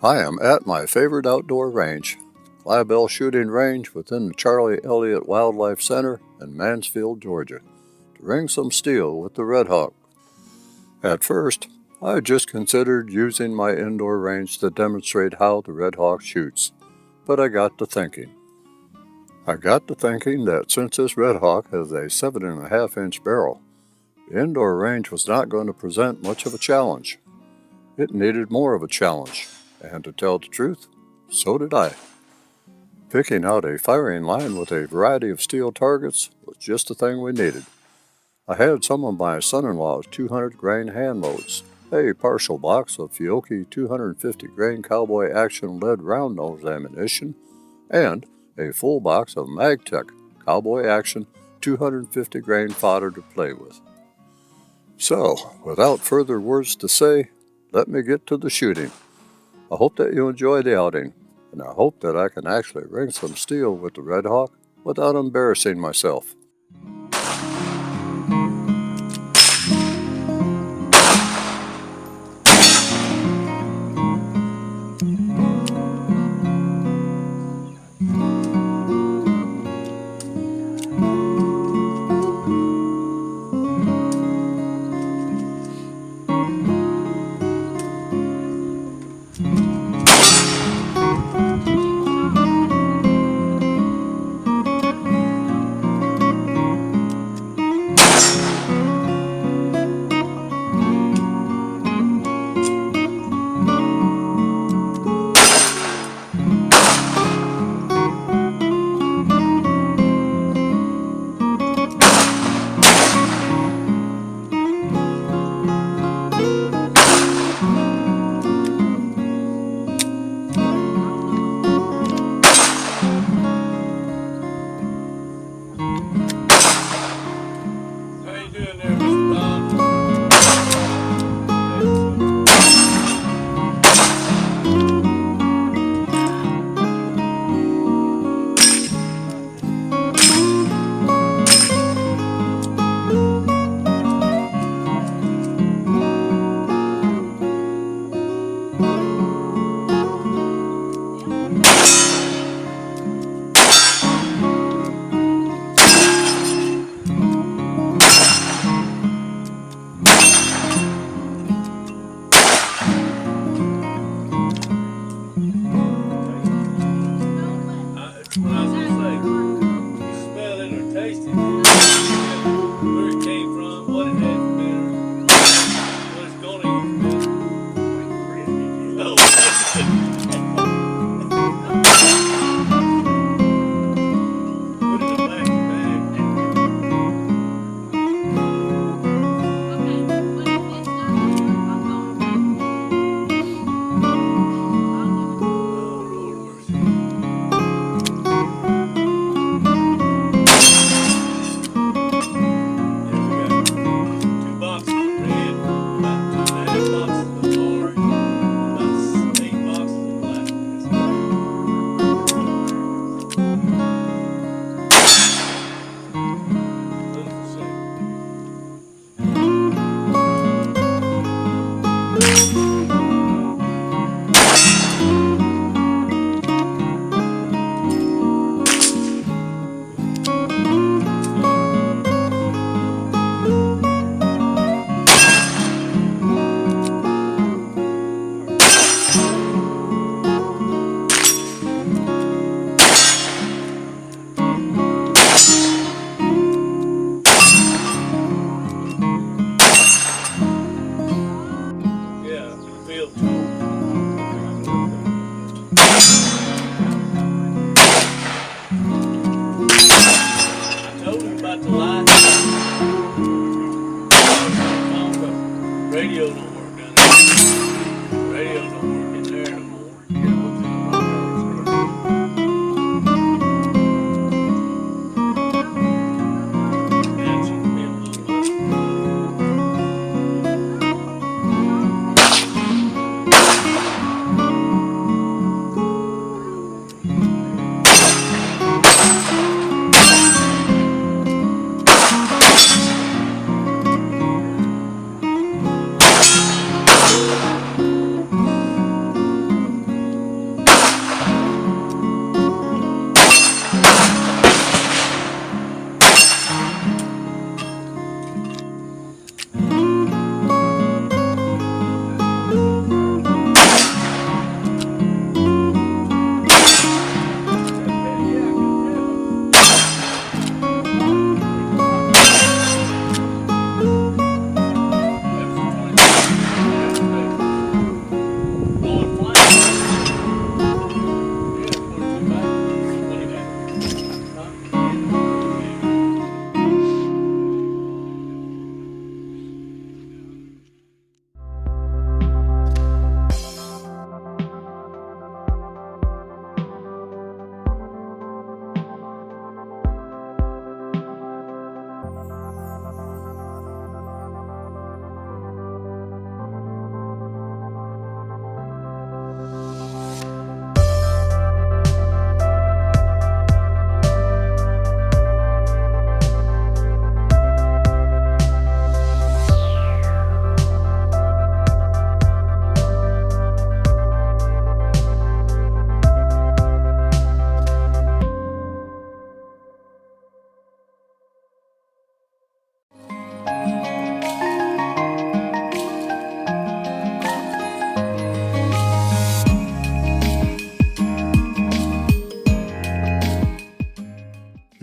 I am at my favorite outdoor range, Clybell Shooting Range within the Charlie Elliott Wildlife Center in Mansfield, Georgia, to ring some steel with the Redhawk. At first, I just considered using my indoor range to demonstrate how the Redhawk shoots, but I got to thinking. That since this Redhawk has a 7.5-inch barrel, the indoor range was not going to present much of a challenge. It needed more of a challenge, and to tell the truth, so did I. Picking out a firing line with a variety of steel targets was just the thing we needed. I had some of my son-in-law's 200-grain hand loads, a partial box of Fiocchi 250-grain cowboy action lead round nose ammunition, and a full box of MagTech cowboy action 250-grain fodder to play with. So, without further words to say, let me get to the shooting. I hope that you enjoy the outing, and I hope that I can actually ring some steel with the Redhawk without embarrassing myself.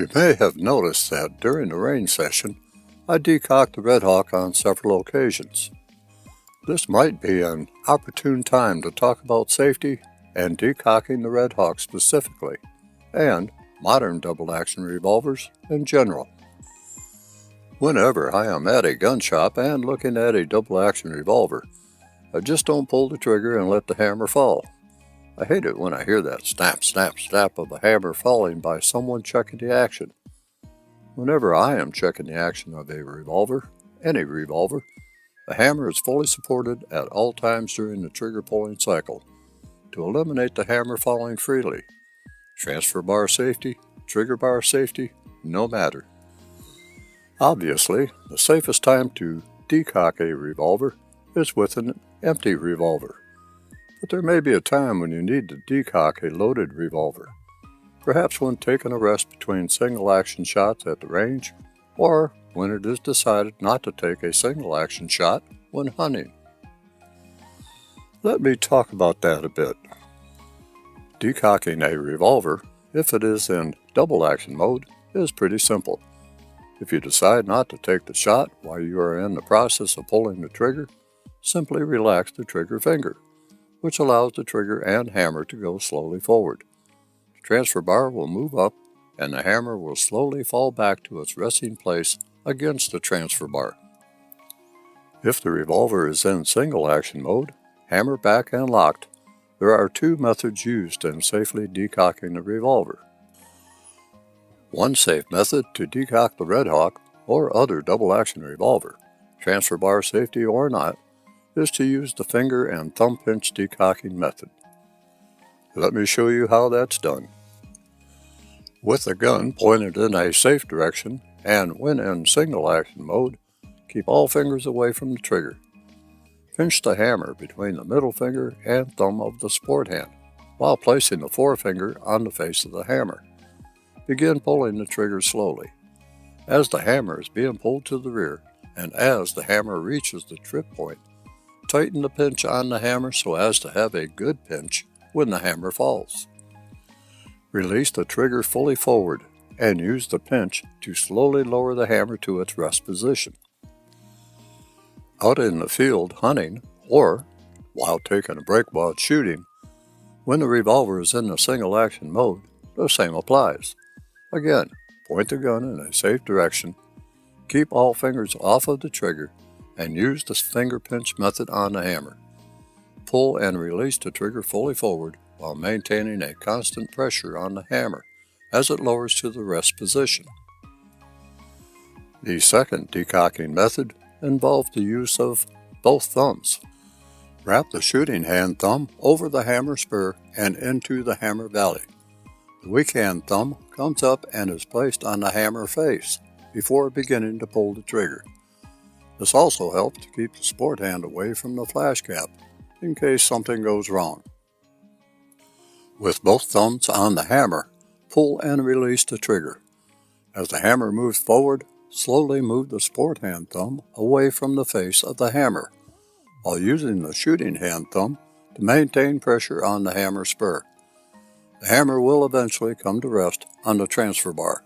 You may have noticed that during the range session, I decocked the Redhawk on several occasions. This might be an opportune time to talk about safety and decocking the Redhawk specifically, and modern double-action revolvers in general. Whenever I am at a gun shop and looking at a double-action revolver, I just don't pull the trigger and let the hammer fall. I hate it when I hear that snap, snap, snap of the hammer falling by someone checking the action. Whenever I am checking the action of a revolver, any revolver, the hammer is fully supported at all times during the trigger pulling cycle to eliminate the hammer falling freely. Transfer bar safety, trigger bar safety, no matter. Obviously, the safest time to decock a revolver is with an empty revolver. But there may be a time when you need to decock a loaded revolver, perhaps when taking a rest between single-action shots at the range, or when it is decided not to take a single-action shot when hunting. Let me talk about that a bit. Decocking a revolver, if it is in double-action mode, is pretty simple. If you decide not to take the shot while you are in the process of pulling the trigger, simply relax the trigger finger, which allows the trigger and hammer to go slowly forward. The transfer bar will move up, and the hammer will slowly fall back to its resting place against the transfer bar. If the revolver is in single-action mode, hammer back and locked, there are two methods used in safely decocking the revolver. One safe method to decock the Redhawk or other double-action revolver, transfer bar safety or not, is to use the finger and thumb pinch decocking method. Let me show you how that's done. With the gun pointed in a safe direction and when in single-action mode, keep all fingers away from the trigger. Pinch the hammer between the middle finger and thumb of the sport hand while placing the forefinger on the face of the hammer. Begin pulling the trigger slowly. As the hammer is being pulled to the rear, and as the hammer reaches the trip point, tighten the pinch on the hammer so as to have a good pinch when the hammer falls. Release the trigger fully forward and use the pinch to slowly lower the hammer to its rest position. Out in the field hunting, or while taking a break while shooting, when the revolver is in the single-action mode, the same applies. Again, point the gun in a safe direction, keep all fingers off of the trigger, and use the finger pinch method on the hammer. Pull and release the trigger fully forward while maintaining a constant pressure on the hammer as it lowers to the rest position. The second decocking method involves the use of both thumbs. Wrap the shooting hand thumb over the hammer spur and into the hammer valley. The weak hand thumb comes up and is placed on the hammer face before beginning to pull the trigger. This also helps to keep the sport hand away from the flash cap in case something goes wrong. With both thumbs on the hammer, pull and release the trigger. As the hammer moves forward, slowly move the sport hand thumb away from the face of the hammer, while using the shooting hand thumb to maintain pressure on the hammer spur. The hammer will eventually come to rest on the transfer bar.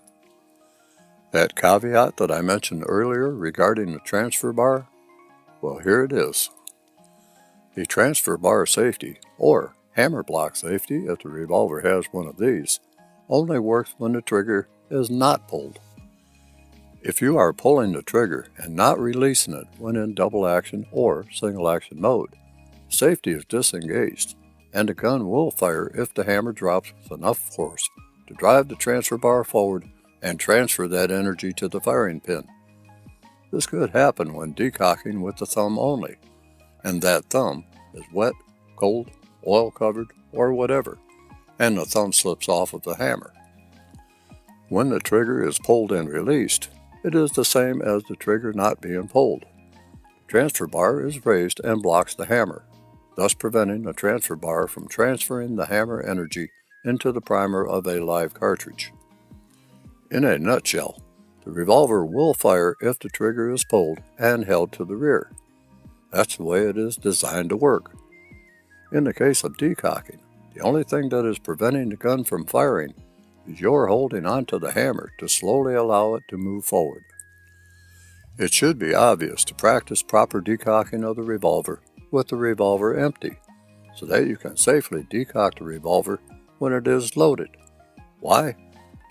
That caveat that I mentioned earlier regarding the transfer bar, well, here it is. The transfer bar safety, or hammer block safety if the revolver has one of these, only works when the trigger is not pulled. If you are pulling the trigger and not releasing it when in double action or single action mode, safety is disengaged, and the gun will fire if the hammer drops with enough force to drive the transfer bar forward and transfer that energy to the firing pin. This could happen when decocking with the thumb only, and that thumb is wet, cold, oil-covered, or whatever, and the thumb slips off of the hammer. When the trigger is pulled and released, it is the same as the trigger not being pulled. The transfer bar is raised and blocks the hammer, thus preventing the transfer bar from transferring the hammer energy into the primer of a live cartridge. In a nutshell, the revolver will fire if the trigger is pulled and held to the rear. That's the way it is designed to work. In the case of decocking, the only thing that is preventing the gun from firing you're holding onto the hammer to slowly allow it to move forward. It should be obvious to practice proper decocking of the revolver with the revolver empty, so that you can safely decock the revolver when it is loaded. Why?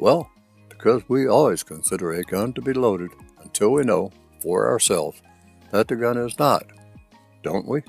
Well, because we always consider a gun to be loaded until we know, for ourselves, that the gun is not, don't we?